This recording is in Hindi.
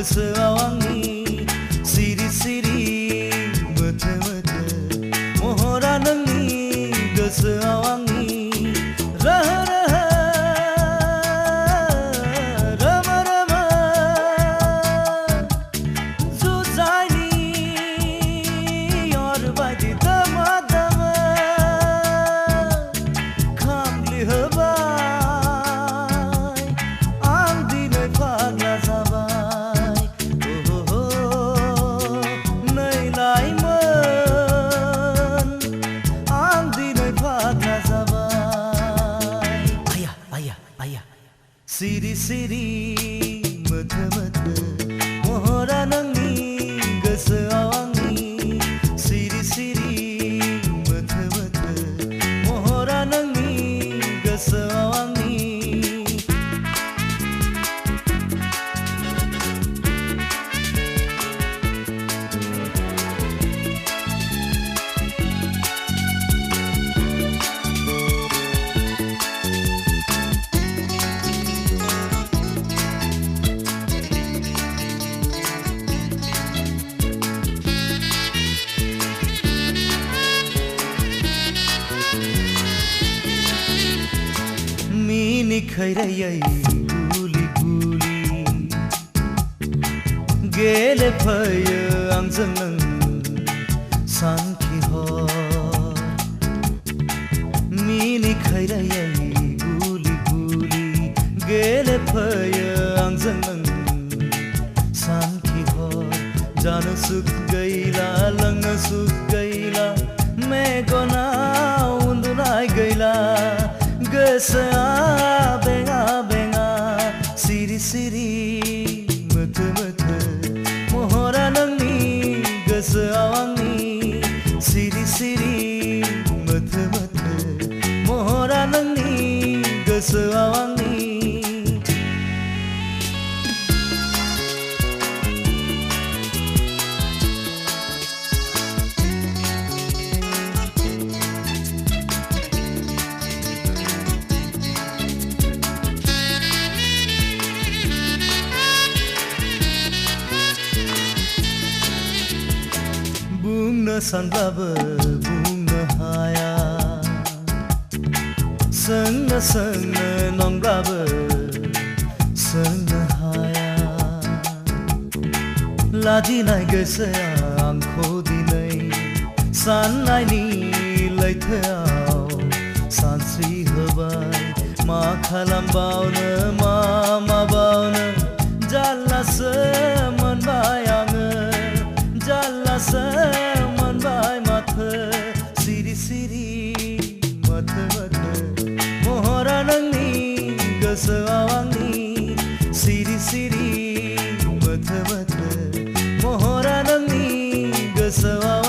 गोसोआव आंनि सिरि सिरि मोथो मोथो महरा नोंनि गोसोआव आंनि रोहो रोहो रोमो रोमो जुजाइनि अर बायदि दोमो दोमो खामग्लिहोबाय आं दिनै फाग्ला जाबाय नै लाइमोन आं दिनै फाग्ला जाबाय आया आया आया सिरि सिरि मोथो मोथो महरा नोंनि गोसोआव आंनि सिरि सिरि मोथो मोथो महरा नोंनि गोसोआव आंनि मिनिखैरायै गुलि गुलि गेलेफैयो आंजों नों सानखिहर मिनिखैरायै गुलि गुलि गेलेफैयो आंजों नों सानखिहर जानो सुख गैला लोंनो सुख गैला मेगनाव उन्दुनाय गैला गोसोआ बेङा बेङा सिरि सिरि मोथो मोथो महरा नोंनि गोसोआव आंनि सिरि सिरि मोथो मोथो महरा नोंनि गोसोआव आंनि बुंनो सानब्लाबो बुंनो हाया सोंनो सोंनो नंब्लाबो सोंनो हाया लाजिनाय गोसोआ आंखौ दिनै साननायनि लैथोआव सानस्रि होबाय मा खालामबावनो मा माबावनो जारलासो मोनबाय आङो जारलासो मोनबाय माथो सिरि सिरि मोथो मोथो महरा नोंनि गोसोआव आंनि सिरि सिरि मोथो मोथो महरा नोंनि गोसोआव